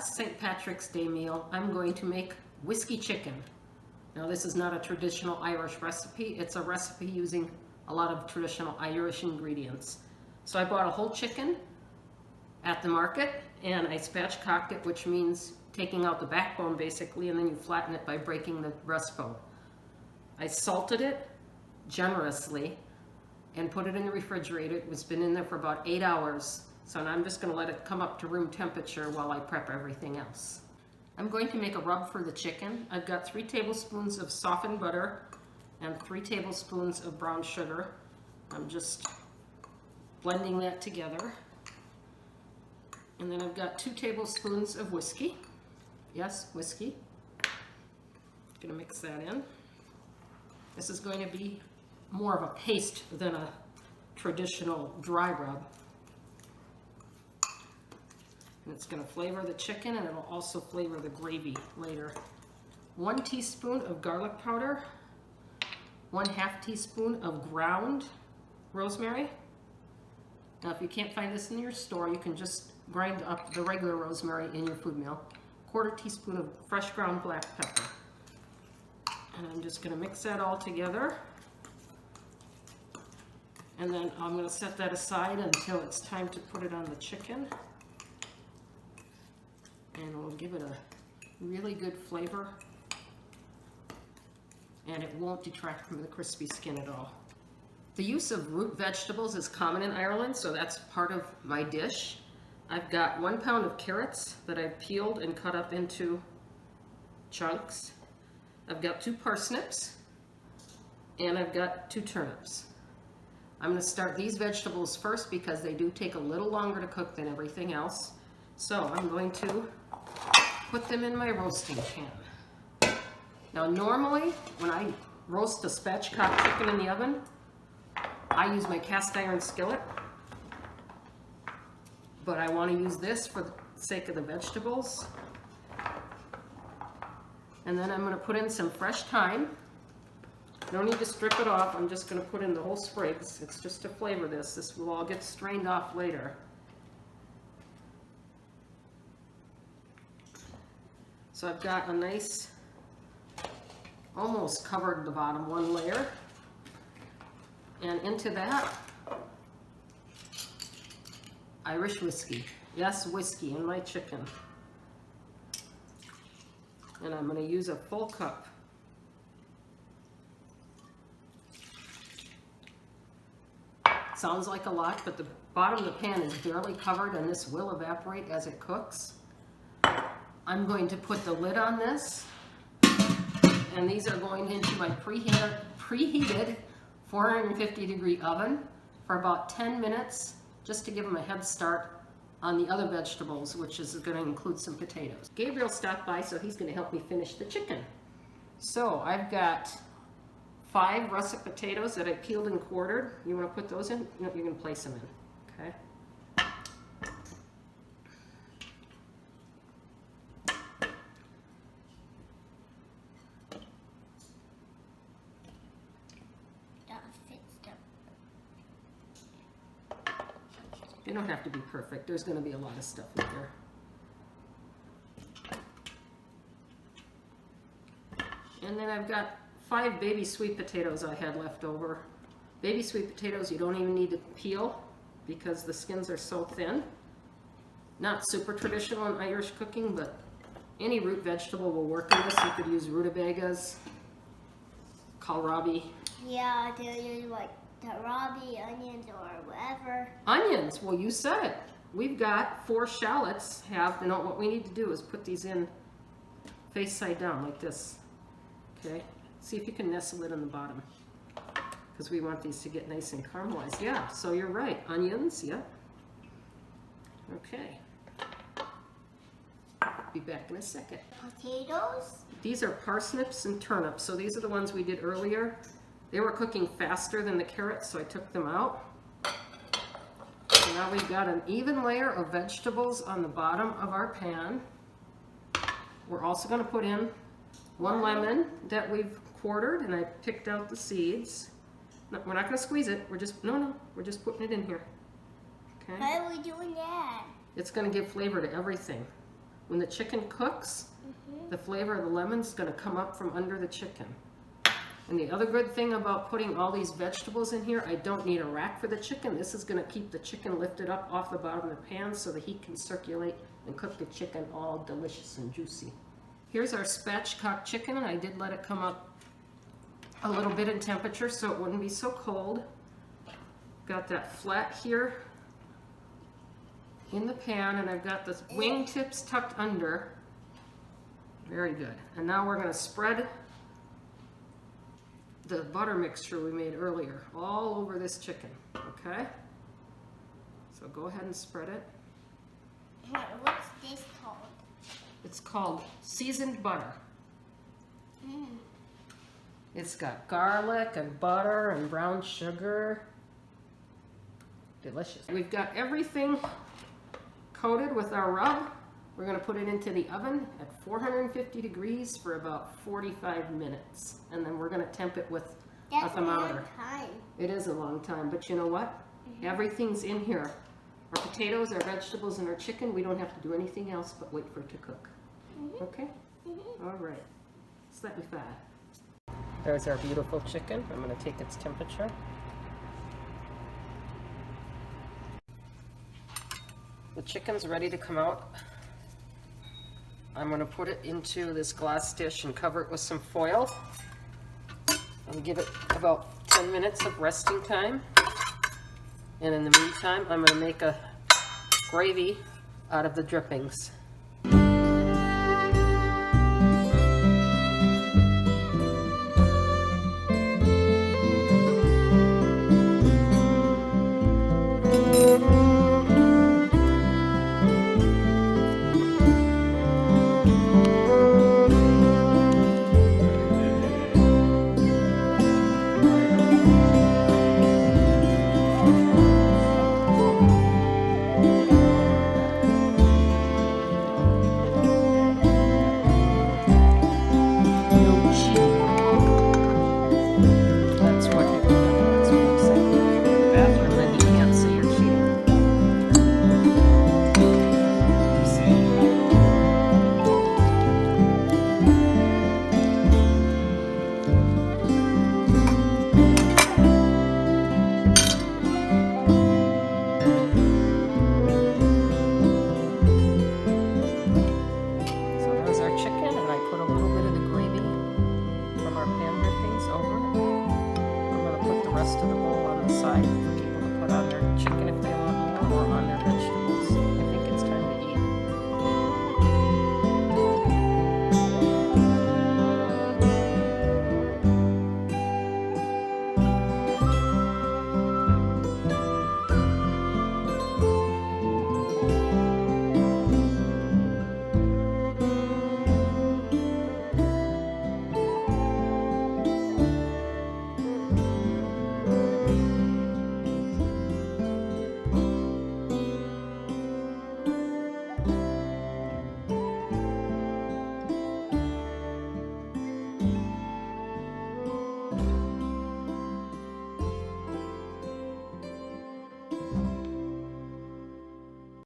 last St. Patrick's Day meal, I'm going to make whiskey chicken. Now this is not a traditional Irish recipe. It's a recipe using a lot of traditional Irish ingredients. So I bought a whole chicken at the market and I spatchcocked it, which means taking out the backbone basically, and then you flatten it by breaking the breastbone. I salted it generously and put it in the refrigerator. It's been in there for about 8 hours. So now I'm just going to let it come up to room temperature while I prep everything else. I'm going to make a rub for the chicken. I've got 3 tablespoons of softened butter and 3 tablespoons of brown sugar. I'm just blending that together. And then I've got 2 tablespoons of whiskey. Yes, whiskey. Going to mix that in. This is going to be more of a paste than a traditional dry rub. And it's going to flavor the chicken, and it'll also flavor the gravy later. 1 teaspoon of garlic powder, 1/2 teaspoon of ground rosemary. Now if you can't find this in your store, you can just grind up the regular rosemary in your food mill. 1/4 teaspoon of fresh ground black pepper. And I'm just going to mix that all together. And then I'm going to set that aside until it's time to put it on the chicken. And we'll give it a really good flavor. And it won't detract from the crispy skin at all. The use of root vegetables is common in Ireland, so that's part of my dish. I've got 1 pound of carrots that I've peeled and cut up into chunks. I've got 2 parsnips, and I've got 2 turnips. I'm going to start these vegetables first because they do take a little longer to cook than everything else. So I'm going to put them in my roasting pan. Now normally when I roast a spatchcock chicken in the oven, I use my cast iron skillet. But I want to use this for the sake of the vegetables. And then I'm going to put in some fresh thyme. No need to strip it off. I'm just going to put in the whole sprigs. It's just to flavor this. This will all get strained off later. So I've got a nice, almost covered the bottom 1 layer. And into that, Irish whiskey. Yes, whiskey in my chicken. And I'm going to use a full cup. Sounds like a lot, but the bottom of the pan is barely covered and this will evaporate as it cooks. I'm going to put the lid on this, and these are going into my preheated 450-degree oven for about 10 minutes, just to give them a head start on the other vegetables, which is going to include some potatoes. Gabriel stopped by, so he's going to help me finish the chicken. So I've got 5 russet potatoes that I peeled and quartered. You want to put those in? No, you can place them in. Okay. You don't have to be perfect. There's going to be a lot of stuff in there. And then I've got 5 baby sweet potatoes I had left over. Baby sweet potatoes you don't even need to peel because the skins are so thin. Not super traditional in Irish cooking, but any root vegetable will work in this. You could use rutabagas, kohlrabi. Yeah, I could use like kohlrabi, onions, or whatever. Onions, well you said it. We've got 4 shallots. What we need to do is put these in face side down like this. Okay, see if you can nestle it in the bottom, because we want these to get nice and caramelized. Yeah, so you're right. Onions, yeah. Okay. Be back in a second. Potatoes? These are parsnips and turnips. So these are the ones we did earlier. They were cooking faster than the carrots, so I took them out. So now we've got an even layer of vegetables on the bottom of our pan. We're also going to put in 1 lemon that we've quartered, and I picked out the seeds. No, we're not going to squeeze it. We're just we're just putting it in here. Okay. How are we doing that? It's going to give flavor to everything. When the chicken cooks, the flavor of the lemon's gonna come up from under the chicken. And the other good thing about putting all these vegetables in here, I don't need a rack for the chicken. This is gonna keep the chicken lifted up off the bottom of the pan so the heat can circulate and cook the chicken all delicious and juicy. Here's our spatchcock chicken, and I did let it come up a little bit in temperature so it wouldn't be so cold. Got that flat here in the pan, and I've got the wing tips tucked under. Very good. And now we're gonna spread the butter mixture we made earlier all over this chicken, okay? So go ahead and spread it. What's this called? It's called seasoned butter. It's got garlic and butter and brown sugar. Delicious. We've got everything coated with our rub. We're going to put it into the oven at 450 degrees for about 45 minutes. And then we're going to temp it with a thermometer. That's a long time. It is a long time, but you know what? Everything's in here. Our potatoes, our vegetables, and our chicken, we don't have to do anything else but wait for it to cook. Okay? All right. Slightly fat. There's our beautiful chicken. I'm going to take its temperature. The chicken's ready to come out. I'm going to put it into this glass dish and cover it with some foil and give it about 10 minutes of resting time. And in the meantime, I'm going to make a gravy out of the drippings. Rest of the bowl on the side for people to put on their chicken if they want more, or on their vegetables.